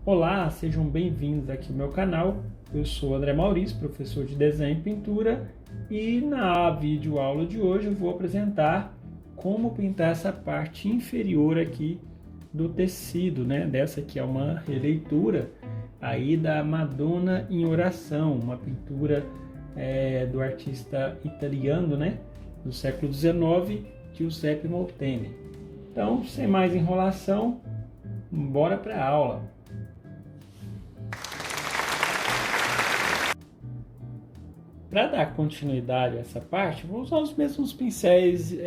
Olá, sejam bem-vindos aqui ao meu canal. Eu sou André Maurício, professor de desenho e pintura, e na videoaula de hoje eu vou apresentar como pintar essa parte inferior aqui do tecido, né? Dessa aqui é uma releitura aí da Madonna em Oração, uma pintura do artista italiano, né? Do século XIX, Giuseppe Molteni. Então, sem mais enrolação, bora para a aula. Para dar continuidade a essa parte, vou usar os mesmos pincéis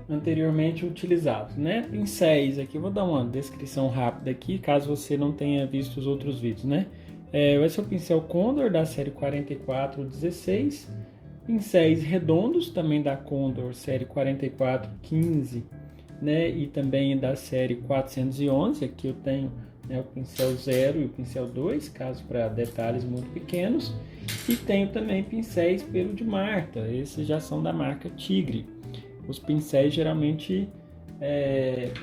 anteriormente utilizados, né? Pincéis aqui, vou dar uma descrição rápida aqui, caso você não tenha visto os outros vídeos, né? Esse é o pincel Condor da série 4416, pincéis redondos também da Condor série 4415, né? E também da série 411, aqui eu tenho o pincel 0 e o pincel 2, caso para detalhes muito pequenos. E tenho também pincéis pelo de Marta, esses já são da marca Tigre. Os pincéis geralmente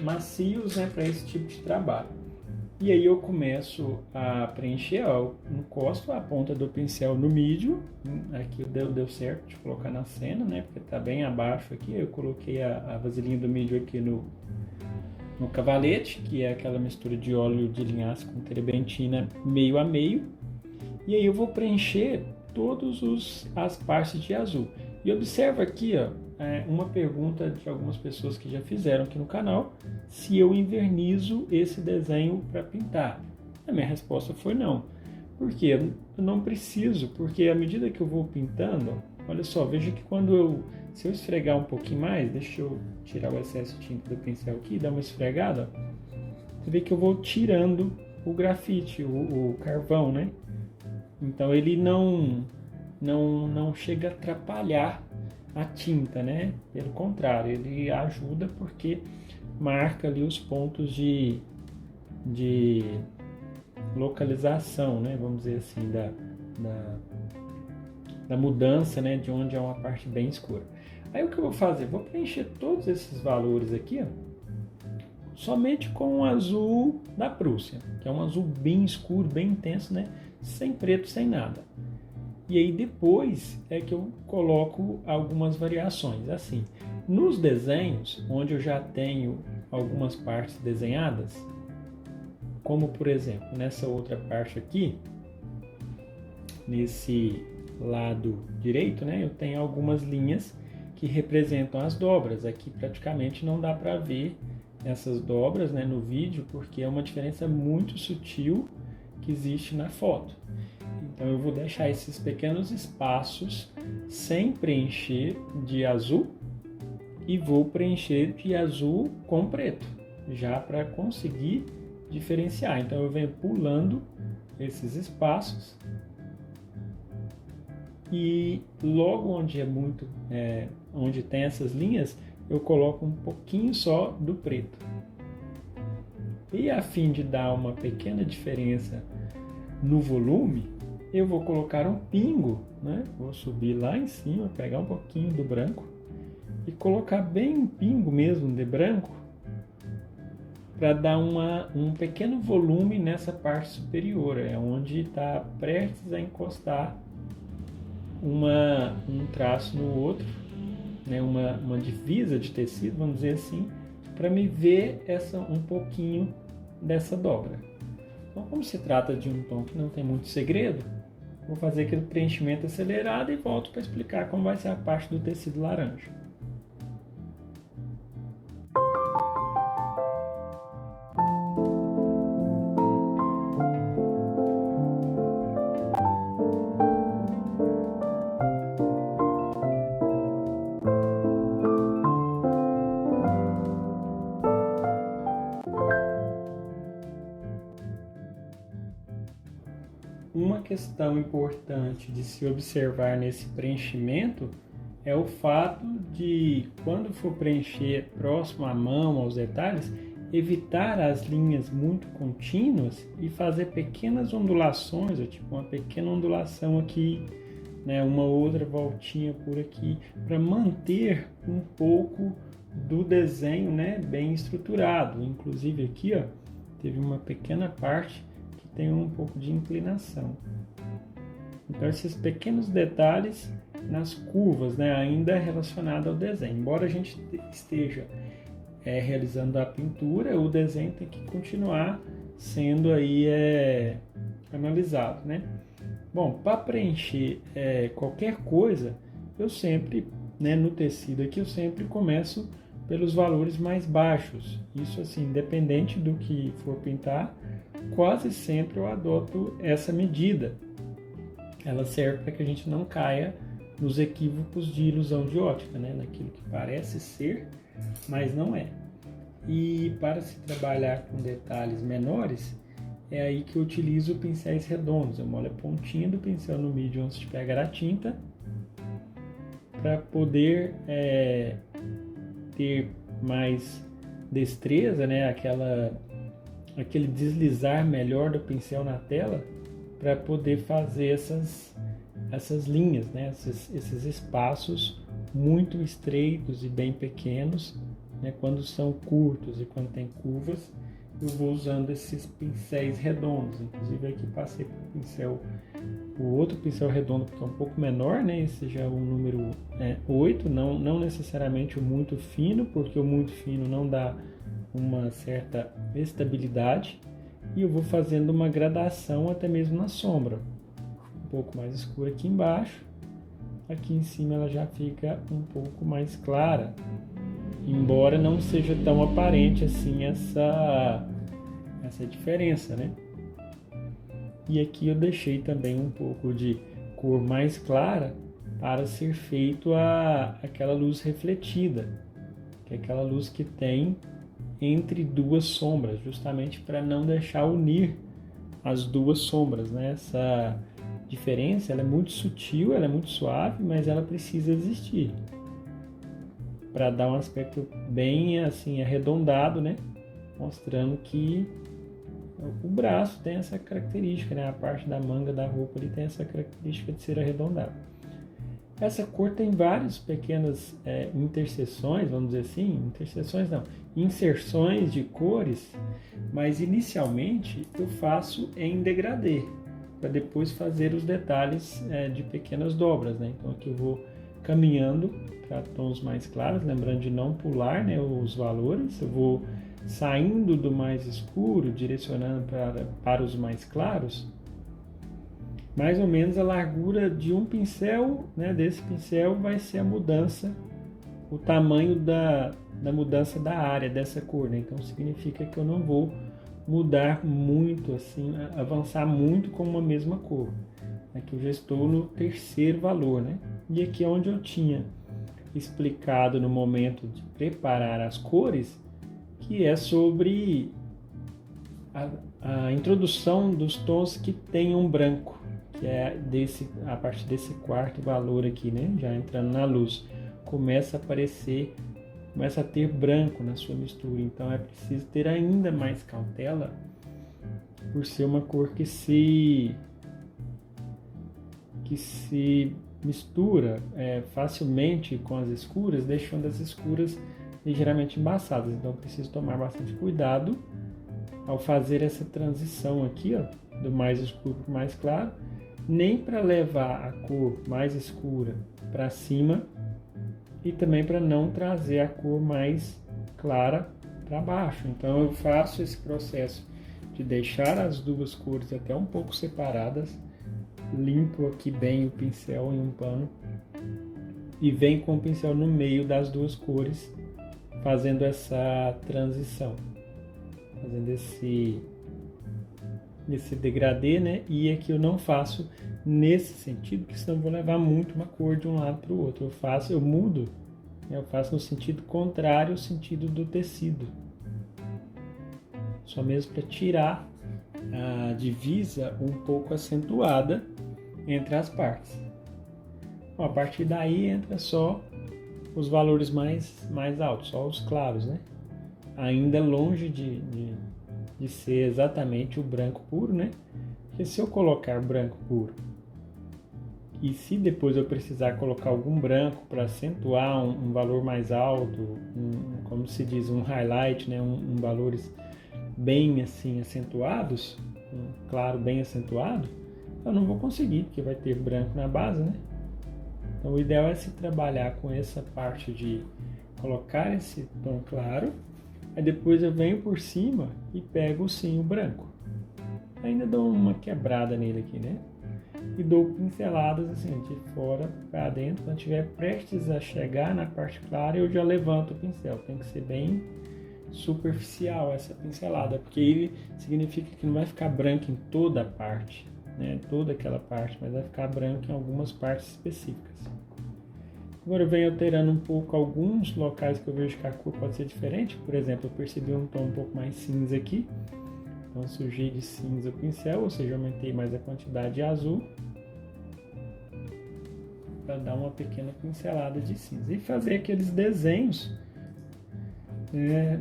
macios, né, para esse tipo de trabalho. E aí eu começo a preencher, ó, eu encosto a ponta do pincel no mídio, aqui deu certo de colocar na cena, né, porque está bem abaixo aqui. Eu coloquei a vasilhinha do mídio aqui no cavalete, que é aquela mistura de óleo de linhaça com terebentina meio a meio. E aí eu vou preencher todas as partes de azul. E observa aqui, ó, uma pergunta de algumas pessoas que já fizeram aqui no canal, se eu invernizo esse desenho para pintar. A minha resposta foi não. Por quê? Eu não preciso, porque à medida que eu vou pintando, olha só, veja que se eu esfregar um pouquinho mais, deixa eu tirar o excesso de tinta do pincel aqui, dar uma esfregada, você vê que eu vou tirando o grafite, o carvão, né? Então ele não chega a atrapalhar a tinta, né? Pelo contrário, ele ajuda porque marca ali os pontos de localização, né? Vamos dizer assim, da mudança, né? De onde é uma parte bem escura. Aí o que eu vou fazer? Vou preencher todos esses valores aqui, ó, somente com o azul da Prússia, que é um azul bem escuro, bem intenso, né? Sem preto, sem nada. E aí depois é que eu coloco algumas variações, assim. Nos desenhos, onde eu já tenho algumas partes desenhadas, como por exemplo, nessa outra parte aqui, nesse lado direito, né? Eu tenho algumas linhas que representam as dobras. Aqui praticamente não dá para ver essas dobras, né, no vídeo, porque é uma diferença muito sutil que existe na foto. Então eu vou deixar esses pequenos espaços sem preencher de azul e vou preencher de azul com preto, já para conseguir diferenciar. Então eu venho pulando esses espaços e logo onde onde tem essas linhas, eu coloco um pouquinho só do preto. E a fim de dar uma pequena diferença no volume, eu vou colocar um pingo, né? Vou subir lá em cima, pegar um pouquinho do branco e colocar bem um pingo mesmo de branco para dar um pequeno volume nessa parte superior, onde está prestes a encostar um traço no outro, né? Uma divisa de tecido, vamos dizer assim, para me ver um pouquinho dessa dobra. Então, como se trata de um tom que não tem muito segredo, vou fazer aquele preenchimento acelerado e volto para explicar como vai ser a parte do tecido laranja. Uma questão importante de se observar nesse preenchimento é o fato de, quando for preencher próximo à mão, aos detalhes, evitar as linhas muito contínuas e fazer pequenas ondulações, tipo uma pequena ondulação aqui, né, uma outra voltinha por aqui, para manter um pouco do desenho, né, bem estruturado. Inclusive aqui, ó, teve uma pequena parte que tem um pouco de inclinação. Então esses pequenos detalhes nas curvas, né, ainda relacionado ao desenho. Embora a gente esteja realizando a pintura, o desenho tem que continuar sendo aí analisado, né? Bom, para preencher qualquer coisa, eu sempre, né, no tecido aqui, eu sempre começo pelos valores mais baixos. Isso assim, independente do que for pintar, quase sempre eu adoto essa medida. Ela serve para que a gente não caia nos equívocos de ilusão de ótica, né? Naquilo que parece ser, mas não é. E para se trabalhar com detalhes menores, é aí que eu utilizo pincéis redondos. Eu molho a pontinha do pincel no medium antes de pegar a tinta, para poder ter mais destreza, né? Aquele deslizar melhor do pincel na tela, para poder fazer essas linhas, né? Esses espaços muito estreitos e bem pequenos, né? Quando são curtos e quando tem curvas, eu vou usando esses pincéis redondos. Inclusive aqui passei o outro pincel redondo, que é um pouco menor, né? Esse já é o número 8, não necessariamente o muito fino, porque o muito fino não dá uma certa estabilidade. E eu vou fazendo uma gradação até mesmo na sombra. Um pouco mais escura aqui embaixo. Aqui em cima ela já fica um pouco mais clara. Embora não seja tão aparente assim essa diferença, né? E aqui eu deixei também um pouco de cor mais clara para ser feito aquela luz refletida, que é aquela luz que tem entre duas sombras, justamente para não deixar unir as duas sombras, né? Essa diferença ela é muito sutil, ela é muito suave, mas ela precisa existir para dar um aspecto bem assim arredondado, né? Mostrando que o braço tem essa característica, né? A parte da manga da roupa ele tem essa característica de ser arredondado. Essa cor tem várias pequenas interseções, vamos dizer assim, inserções de cores, mas inicialmente eu faço em degradê, para depois fazer os detalhes de pequenas dobras, né? Então aqui eu vou caminhando para tons mais claros, lembrando de não pular, né, os valores, eu vou saindo do mais escuro, direcionando para os mais claros, mais ou menos a largura de um pincel, né, desse pincel vai ser a mudança, o tamanho da mudança da área dessa cor, né? Então significa que eu não vou mudar muito, assim, avançar muito com uma mesma cor. Aqui eu já estou no terceiro valor, né? E aqui é onde eu tinha explicado no momento de preparar as cores, que é sobre a introdução dos tons que tenham branco, que é a partir desse quarto valor aqui, né? Já entrando na luz, começa a ter branco na sua mistura, então é preciso ter ainda mais cautela, por ser uma cor que se mistura facilmente com as escuras, deixando as escuras ligeiramente embaçadas. Então preciso tomar bastante cuidado ao fazer essa transição aqui, ó, do mais escuro para o mais claro, nem para levar a cor mais escura para cima e também para não trazer a cor mais clara para baixo. Então eu faço esse processo de deixar as duas cores até um pouco separadas, limpo aqui bem o pincel em um pano e venho com o pincel no meio das duas cores, fazendo essa transição, fazendo esse degradê, né? E aqui eu não faço nesse sentido, porque senão eu vou levar muito uma cor de um lado para o outro. Eu mudo, né? Eu faço no sentido contrário ao sentido do tecido, só mesmo para tirar a divisa um pouco acentuada entre as partes. Bom, a partir daí entra só os valores mais altos, só os claros, né? Ainda longe de ser exatamente o branco puro, né? Porque se eu colocar branco puro e se depois eu precisar colocar algum branco para acentuar um valor mais alto, como se diz, um highlight, né? Valores bem assim acentuados, um claro bem acentuado, eu não vou conseguir, porque vai ter branco na base, né? Então o ideal é se trabalhar com essa parte de colocar esse tom claro, aí depois eu venho por cima e pego sim o branco. Ainda dou uma quebrada nele aqui, né? E dou pinceladas assim, de fora para dentro. Quando estiver prestes a chegar na parte clara, eu já levanto o pincel. Tem que ser bem superficial essa pincelada, porque ele significa que não vai ficar branco em toda a parte, né? Toda aquela parte, mas vai ficar branco em algumas partes específicas. Agora eu venho alterando um pouco alguns locais que eu vejo que a cor pode ser diferente. Por exemplo, eu percebi um tom um pouco mais cinza aqui. Então sujei de cinza o pincel, ou seja, aumentei mais a quantidade de azul para dar uma pequena pincelada de cinza. E fazer aqueles desenhos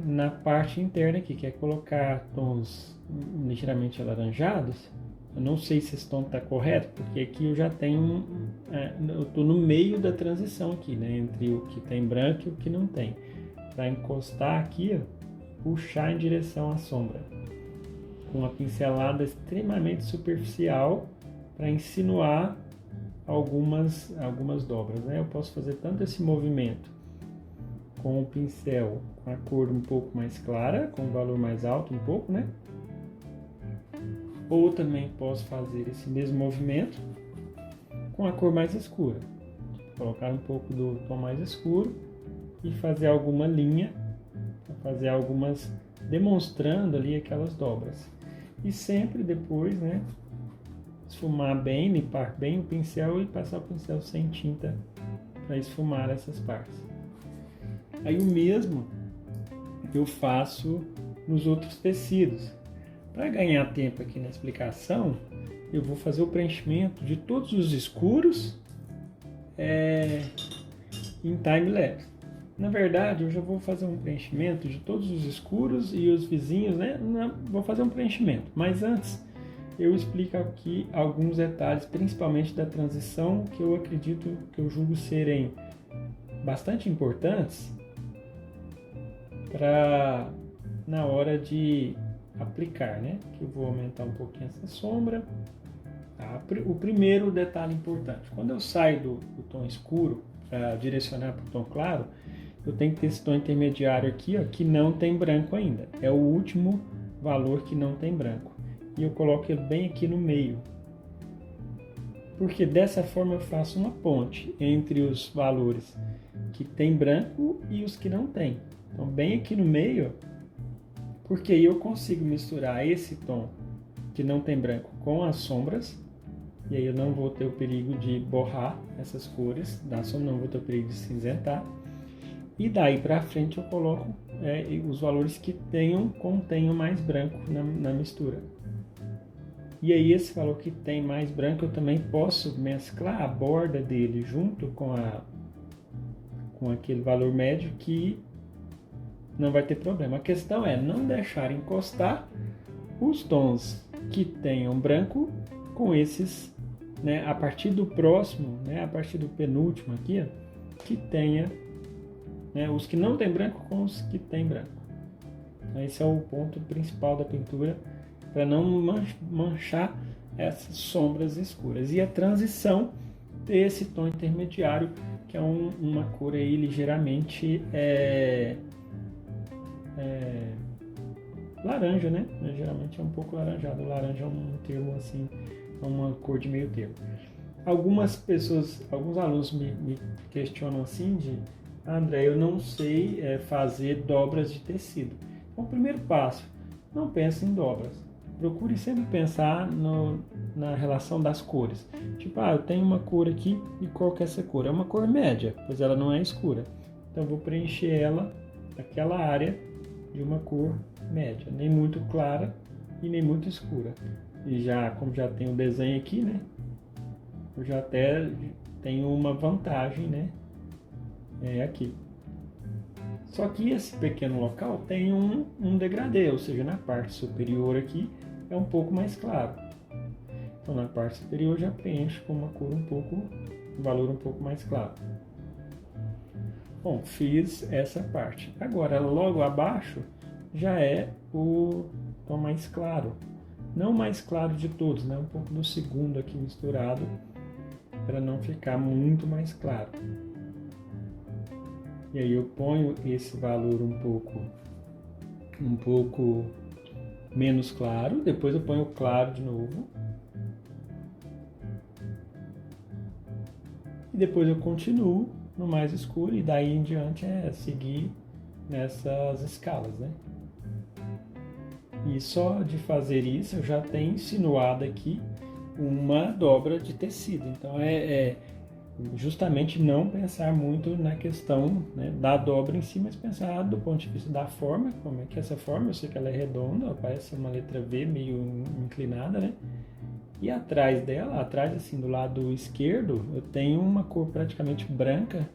na parte interna aqui, que é colocar tons ligeiramente alaranjados. Eu não sei se esse tom está correto, porque aqui eu já tenho, eu estou no meio da transição aqui, né, entre o que tem branco e o que não tem. Para encostar aqui, ó, puxar em direção à sombra, com uma pincelada extremamente superficial para insinuar algumas dobras, né? Eu posso fazer tanto esse movimento com o pincel com a cor um pouco mais clara, com o valor mais alto um pouco, né? Ou também posso fazer esse mesmo movimento com a cor mais escura. Colocar um pouco do tom mais escuro e fazer alguma linha, fazer algumas, demonstrando ali aquelas dobras. E sempre depois, né, esfumar bem, limpar bem o pincel e passar o pincel sem tinta para esfumar essas partes. Aí o mesmo eu faço nos outros tecidos. Para ganhar tempo aqui na explicação, eu vou fazer o preenchimento de todos os escuros em time-lapse. Na verdade, eu já vou fazer um preenchimento de todos os escuros e os vizinhos, né? Vou fazer um preenchimento, mas antes eu explico aqui alguns detalhes, principalmente da transição, que eu acredito, que eu julgo serem bastante importantes para na hora de aplicar, né? Que eu vou aumentar um pouquinho essa sombra. Tá? O primeiro detalhe importante, quando eu saio do tom escuro para direcionar para o tom claro, eu tenho que ter esse tom intermediário aqui, ó, que não tem branco ainda. É o último valor que não tem branco. E eu coloco ele bem aqui no meio. Porque dessa forma eu faço uma ponte entre os valores que tem branco e os que não tem. Então bem aqui no meio, porque aí eu consigo misturar esse tom que não tem branco com as sombras. E aí eu não vou ter o perigo de borrar essas cores da sombra, não vou ter o perigo de cinzentar. E daí para frente eu coloco os valores que contenham mais branco na mistura. E aí esse valor que tem mais branco eu também posso mesclar a borda dele junto com aquele valor médio, que não vai ter problema. A questão é não deixar encostar os tons que tenham branco com esses, né, a partir do próximo, né, a partir do penúltimo aqui, ó, que tenha, né, os que não tem branco com os que tem branco. Então, esse é o ponto principal da pintura, para não manchar essas sombras escuras. E a transição ter esse tom intermediário, que é uma cor aí ligeiramente laranja, né? Geralmente é um pouco laranjado. Laranja é um termo assim, é uma cor de meio termo. Algumas pessoas, alguns alunos me questionam assim André, eu não sei fazer dobras de tecido. Então, o primeiro passo, não pense em dobras. Procure sempre pensar na relação das cores. Tipo, eu tenho uma cor aqui, e qual que é essa cor? É uma cor média, pois ela não é escura. Então, eu vou preencher ela, aquela área, de uma cor média. Nem muito clara e nem muito escura. E como já tem o desenho aqui, né? Eu já até tenho uma vantagem, né? Aqui. Só que esse pequeno local tem um degradê, ou seja, na parte superior aqui é um pouco mais claro. Então na parte superior já preencho com uma cor um valor um pouco mais claro. Bom, fiz essa parte. Agora logo abaixo já é tom mais claro. Não o mais claro de todos, né? Um pouco do segundo aqui misturado, para não ficar muito mais claro. E aí eu ponho esse valor um pouco menos claro, depois eu ponho o claro de novo. E depois eu continuo no mais escuro e daí em diante é seguir nessas escalas, né? E só de fazer isso eu já tenho insinuado aqui uma dobra de tecido. Então é justamente não pensar muito na questão, né, da dobra em si, mas pensar do ponto de vista da forma, como é que é essa forma, eu sei que ela é redonda, parece uma letra V meio inclinada, né? E atrás dela, atrás assim do lado esquerdo, eu tenho uma cor praticamente branca,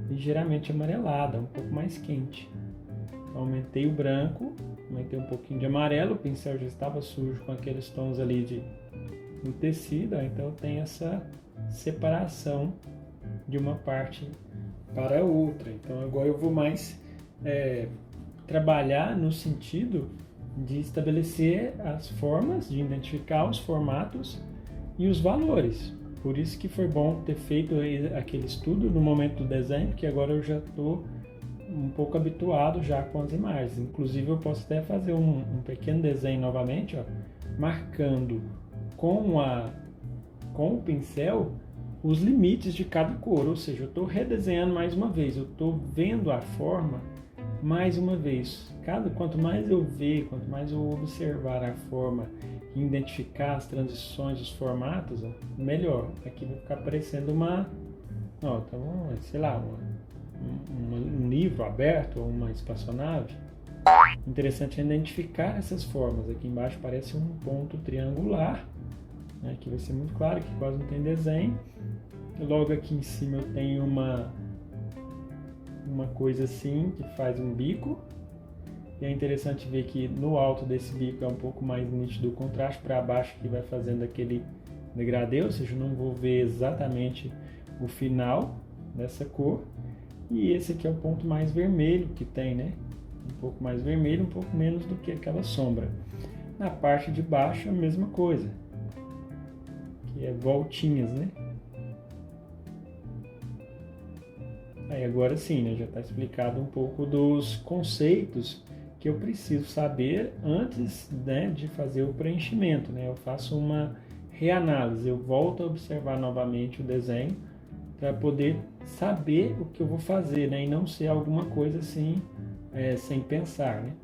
ligeiramente amarelada, um pouco mais quente. Então, aumentei o branco, aumentei um pouquinho de amarelo, o pincel já estava sujo com aqueles tons ali do tecido, então eu tenho essa separação de uma parte para a outra. Então agora eu vou mais trabalhar no sentido de estabelecer as formas, de identificar os formatos e os valores. Por isso que foi bom ter feito aquele estudo no momento do desenho, porque agora eu já estou um pouco habituado já com as imagens. Inclusive eu posso até fazer um pequeno desenho novamente, ó, marcando com o pincel os limites de cada cor, ou seja, eu estou redesenhando mais uma vez, eu estou vendo a forma mais uma vez. Quanto mais eu ver, quanto mais eu observar a forma e identificar as transições, os formatos, ó, melhor. Aqui vai ficar parecendo um livro aberto ou uma espaçonave. Interessante é identificar essas formas. Aqui embaixo parece um ponto triangular, né, que vai ser muito claro, que quase não tem desenho. Logo aqui em cima eu tenho uma coisa assim que faz um bico. E é interessante ver que no alto desse bico é um pouco mais nítido o contraste, para baixo que vai fazendo aquele degradê, ou seja, eu não vou ver exatamente o final dessa cor. E esse aqui é o ponto mais vermelho que tem, né? Um pouco mais vermelho, um pouco menos do que aquela sombra. Na parte de baixo a mesma coisa, que é voltinhas, né? Aí agora sim, né? Já está explicado um pouco dos conceitos que eu preciso saber antes, né, de fazer o preenchimento, né? Eu faço uma reanálise, eu volto a observar novamente o desenho para poder saber o que eu vou fazer, né? E não ser alguma coisa assim, sem pensar, né?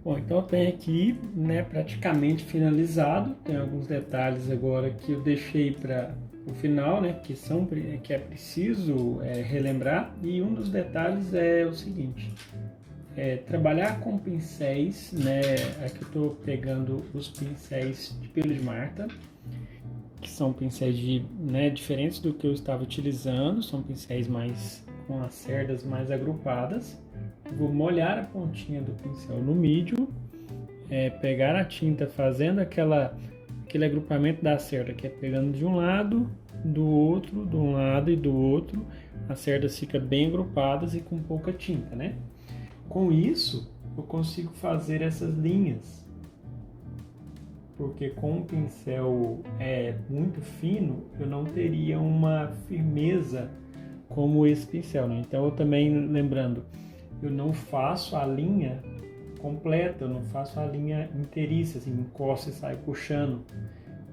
Bom, então eu tenho aqui, né, praticamente finalizado. Tem alguns detalhes agora que eu deixei para o final, né, que é preciso relembrar. E um dos detalhes é o seguinte: trabalhar com pincéis, né? Aqui eu estou pegando os pincéis de pelo de Marta, que são pincéis diferentes do que eu estava utilizando. São pincéis com as cerdas mais agrupadas. Vou molhar a pontinha do pincel no mídio, pegar a tinta fazendo aquele agrupamento da cerda, que é pegando de um lado, do outro, de um lado e do outro. As cerdas ficam bem agrupadas e com pouca tinta, né? Com isso, eu consigo fazer essas linhas, porque com um pincel muito fino, eu não teria uma firmeza como esse pincel, né? Então, eu também, lembrando, eu não faço a linha completa, eu não faço a linha inteiriça, assim, encosto e saio puxando.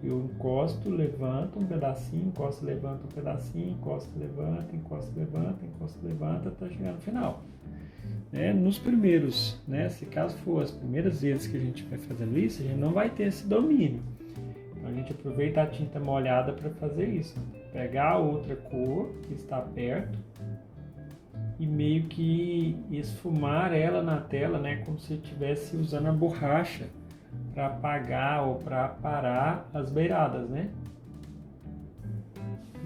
Eu encosto, levanto um pedacinho, encosto, levanto um pedacinho, encosto, levanta, encosto, levanta, encosto, levanta, até chegar no final. Nos primeiros, né, se caso for as primeiras vezes que a gente vai fazendo isso, a gente não vai ter esse domínio. Então, a a gente aproveita a tinta molhada para fazer isso. Pegar a outra cor que está perto e meio que esfumar ela na tela, né, como se estivesse usando a borracha para apagar ou para parar as beiradas, né?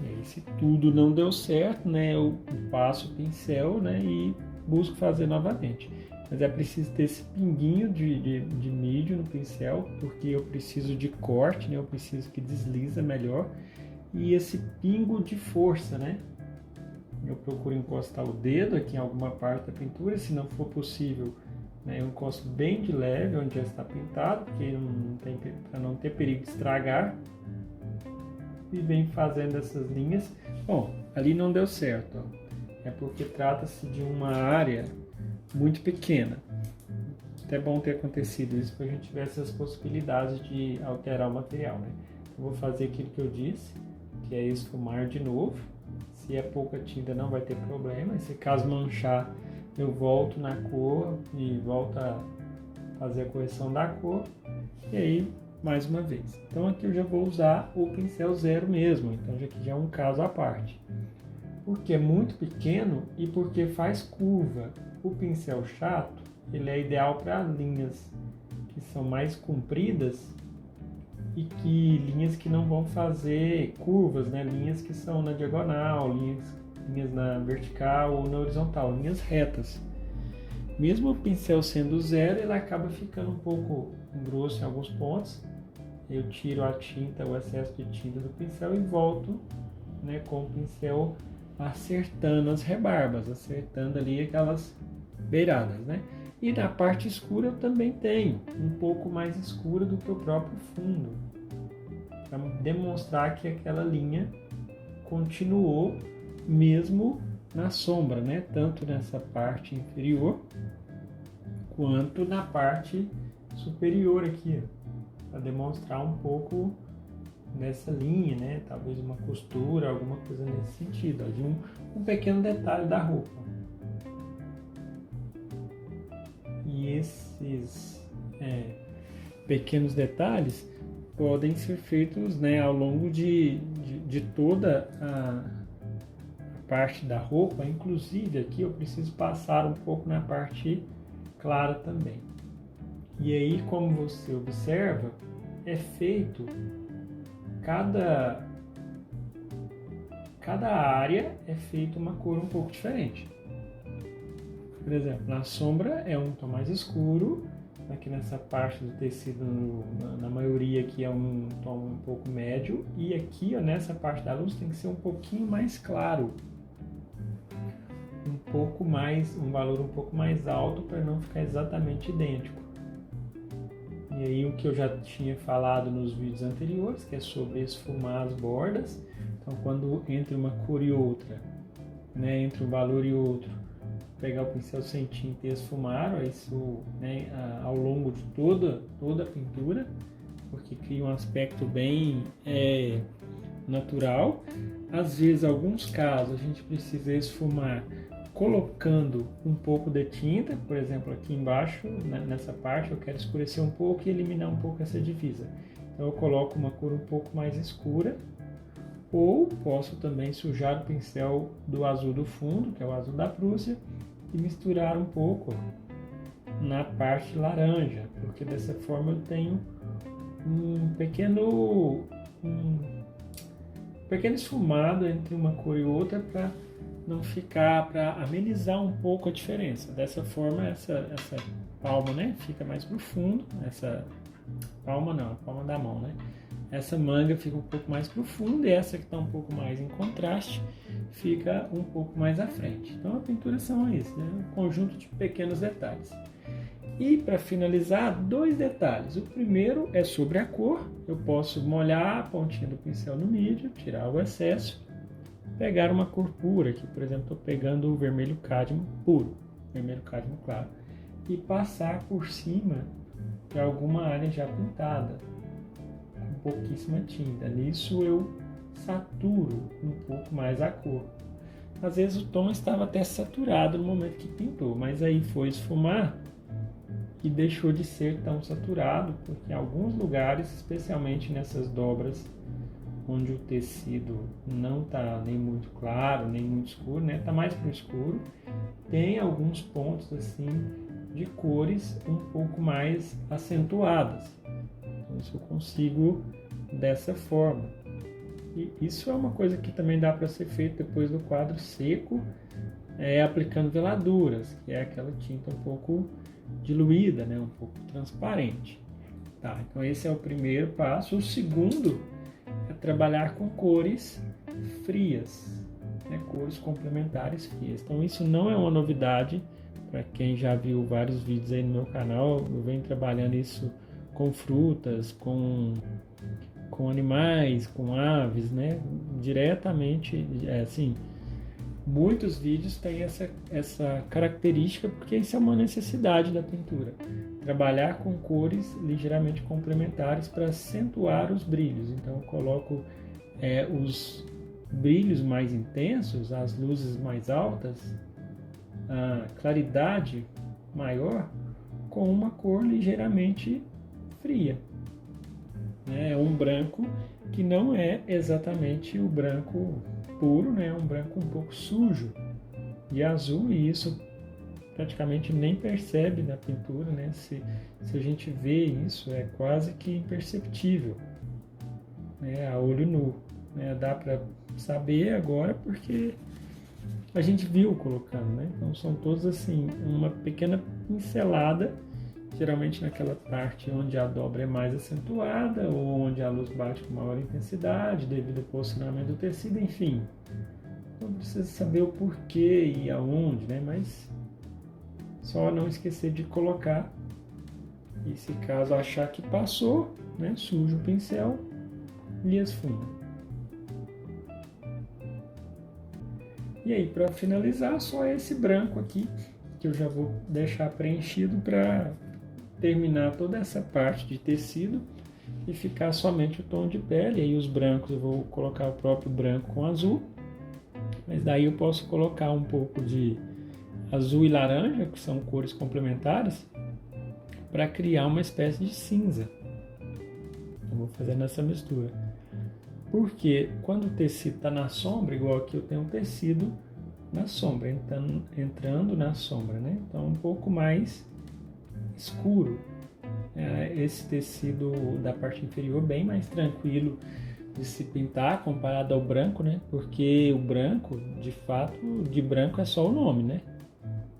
E aí, se tudo não deu certo, né, eu passo o pincel, né, e busco fazer novamente. Mas é preciso ter esse pinguinho de mídio no pincel, porque eu preciso de corte, né, eu preciso que desliza melhor. E esse pingo de força, né? Eu procuro encostar o dedo aqui em alguma parte da pintura, se não for possível, né, eu encosto bem de leve onde já está pintado, porque para não ter perigo de estragar. E vem fazendo essas linhas. Bom, ali não deu certo, ó. É porque trata-se de uma área muito pequena. Até bom ter acontecido isso para a gente tivesse as possibilidades de alterar o material, né? Eu vou fazer aquilo que eu disse, que é esfumar de novo. Se é pouca tinta não vai ter problema. E se caso manchar, eu volto na cor e volto a fazer a correção da cor. E aí, mais uma vez. Então aqui eu já vou usar o pincel 0 mesmo. Então aqui já é um caso à parte. Porque é muito pequeno e porque faz curva. O pincel chato, ele é ideal para linhas que são mais compridas e linhas que não vão fazer curvas, né? Linhas que são na diagonal, linhas na vertical ou na horizontal, linhas retas. Mesmo o pincel sendo 0, ele acaba ficando um pouco grosso em alguns pontos. Eu tiro a tinta, o excesso de tinta do pincel e volto, né, com o pincel acertando as rebarbas, acertando ali aquelas beiradas, né? E na parte escura eu também tenho, um pouco mais escura do que o próprio fundo, para demonstrar que aquela linha continuou mesmo na sombra, né? Tanto nessa parte inferior quanto na parte superior aqui, para demonstrar um pouco nessa linha, né? Talvez uma costura, alguma coisa nesse sentido, ó, de um pequeno detalhe da roupa. E esses pequenos detalhes podem ser feitos, né, ao longo de toda a parte da roupa, inclusive aqui eu preciso passar um pouco na parte clara também. E aí, como você observa, é feito cada área é feita uma cor um pouco diferente. Por exemplo, na sombra é um tom mais escuro, aqui nessa parte do tecido, na maioria aqui é um tom um pouco médio, e aqui, ó, nessa parte da luz tem que ser um pouquinho mais claro, um valor um pouco mais alto para não ficar exatamente idêntico. E aí o que eu já tinha falado nos vídeos anteriores, que é sobre esfumar as bordas. Então quando entre uma cor e outra, né, entre um valor e outro, pegar o pincel sem tinta e esfumar, isso, né, ao longo de toda a pintura, porque cria um aspecto bem natural. Às vezes, em alguns casos, a gente precisa esfumar colocando um pouco de tinta, por exemplo, aqui embaixo, né, nessa parte, eu quero escurecer um pouco e eliminar um pouco essa divisa. Então eu coloco uma cor um pouco mais escura, ou posso também sujar o pincel do azul do fundo, que é o azul da Prússia, e misturar um pouco na parte laranja, porque dessa forma eu tenho um pequeno esfumado entre uma cor e outra para não ficar, para amenizar um pouco a diferença. Dessa forma essa palma, né, fica mais pro fundo, essa palma não, a palma da mão, né? Essa manga fica um pouco mais pro fundo e essa que está um pouco mais em contraste fica um pouco mais à frente. Então a pintura são isso, né? Um conjunto de pequenos detalhes. E para finalizar, 2 detalhes. O primeiro é sobre a cor. Eu posso molhar a pontinha do pincel no mídio, tirar o excesso, pegar uma cor pura, aqui por exemplo estou pegando o vermelho cádmio puro, vermelho cádmio claro, e passar por cima de alguma área já pintada, com pouquíssima tinta. Nisso eu saturo um pouco mais a cor. Às vezes o tom estava até saturado no momento que pintou, mas aí foi esfumar e deixou de ser tão saturado, porque em alguns lugares, especialmente nessas dobras onde o tecido não está nem muito claro, nem muito escuro, né? Está mais para o escuro, tem alguns pontos assim de cores um pouco mais acentuadas. Então, isso eu consigo dessa forma. E isso é uma coisa que também dá para ser feito depois do quadro seco, aplicando veladuras, que é aquela tinta um pouco diluída, né? Um pouco transparente. Tá, então esse é o primeiro passo. O segundo é trabalhar com cores frias, né? Cores complementares frias. Então isso não é uma novidade para quem já viu vários vídeos aí no meu canal. Eu venho trabalhando isso com frutas, com animais, com aves, né? Diretamente, assim, muitos vídeos têm essa característica porque isso é uma necessidade da pintura. Trabalhar com cores ligeiramente complementares para acentuar os brilhos. Então eu coloco os brilhos mais intensos, as luzes mais altas, a claridade maior com uma cor ligeiramente fria. É um branco que não é exatamente o branco puro, né? É um branco um pouco sujo de azul, e isso praticamente nem percebe na pintura, né? Se a gente vê isso, é quase que imperceptível, né? A olho nu, né? Dá para saber agora porque a gente viu colocando, né? Então são todos assim, uma pequena pincelada, geralmente naquela parte onde a dobra é mais acentuada ou onde a luz bate com maior intensidade devido ao posicionamento do tecido, enfim. Não precisa saber o porquê e aonde, né? Mas só não esquecer de colocar. E se caso achar que passou, né? Suja o pincel e esfuma. E aí, para finalizar, só esse branco aqui que eu já vou deixar preenchido para terminar toda essa parte de tecido e ficar somente o tom de pele. Aí os brancos eu vou colocar o próprio branco com azul, mas daí eu posso colocar um pouco de azul e laranja, que são cores complementares, para criar uma espécie de cinza. Eu vou fazendo essa mistura. Porque quando o tecido está na sombra, igual aqui eu tenho um tecido na sombra, entrando na sombra, né? Então um pouco mais escuro. Esse tecido da parte inferior bem mais tranquilo de se pintar comparado ao branco, né? Porque o branco, de fato, de branco é só o nome, né?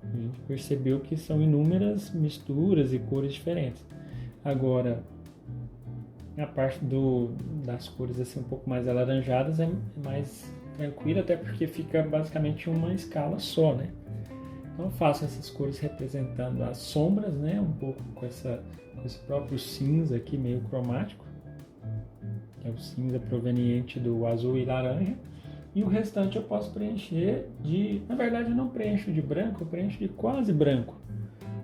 A gente percebeu que são inúmeras misturas e cores diferentes. Agora, a parte das cores assim um pouco mais alaranjadas é mais tranquila, até porque fica basicamente uma escala só, né? Então eu faço essas cores representando as sombras, né? Um pouco com esse próprio cinza aqui meio cromático, que é o cinza proveniente do azul e laranja. E o restante eu posso preencher na verdade eu não preencho de branco, eu preencho de quase branco.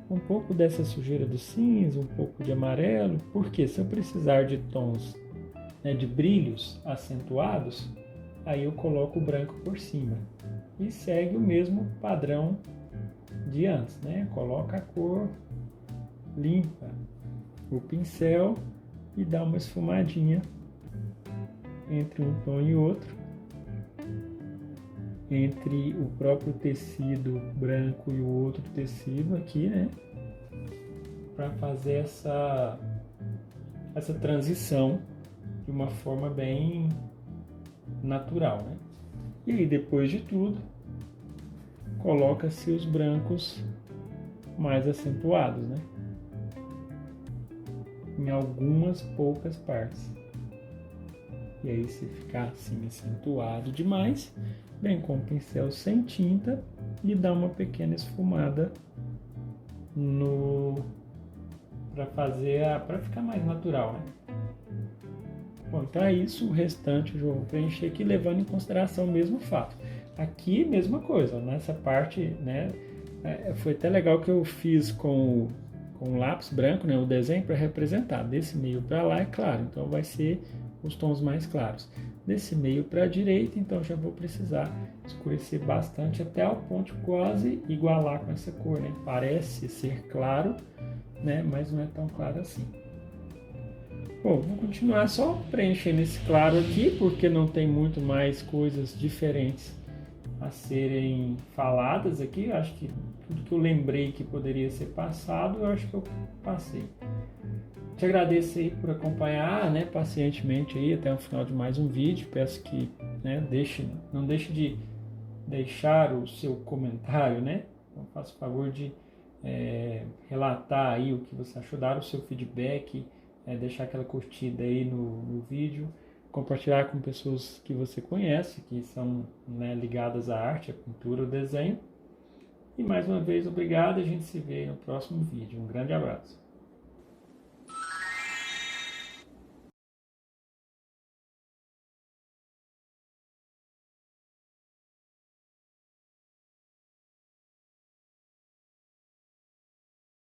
Um pouco dessa sujeira do cinza, um pouco de amarelo, porque se eu precisar de tons, né, de brilhos acentuados, aí eu coloco o branco por cima. E segue o mesmo padrão de antes, né? Coloca a cor limpa, o pincel e dá uma esfumadinha entre um tom e outro, entre o próprio tecido branco e o outro tecido aqui, né? Para fazer essa transição de uma forma bem natural, né? E aí, depois de tudo, coloca-se os brancos mais acentuados, né? Em algumas poucas partes. E aí, se ficar assim acentuado demais, vem com o pincel sem tinta e dá uma pequena esfumada para ficar mais natural, né? Bom, então é isso. O restante eu vou preencher aqui levando em consideração o mesmo fato. Aqui, mesma coisa, nessa parte, né? Foi até legal que eu fiz com o lápis branco, né? O desenho para representar. Desse meio para lá é claro, então vai ser os tons mais claros. Desse meio para a direita, então já vou precisar escurecer bastante até ao ponto de quase igualar com essa cor, né? Parece ser claro, né? Mas não é tão claro assim. Bom, vou continuar só preenchendo esse claro aqui, porque não tem muito mais coisas diferentes a serem faladas aqui. Eu acho que tudo que eu lembrei que poderia ser passado, eu acho que eu passei. Te agradeço aí por acompanhar, né, pacientemente aí até o final de mais um vídeo. Peço que, né, não deixe de deixar o seu comentário, né? Então, faça o favor de relatar aí o que você achou, dar o seu feedback, deixar aquela curtida aí no vídeo, compartilhar com pessoas que você conhece, que são, né, ligadas à arte, à pintura, ao desenho. E mais uma vez, obrigado, a gente se vê no próximo vídeo. Um grande abraço.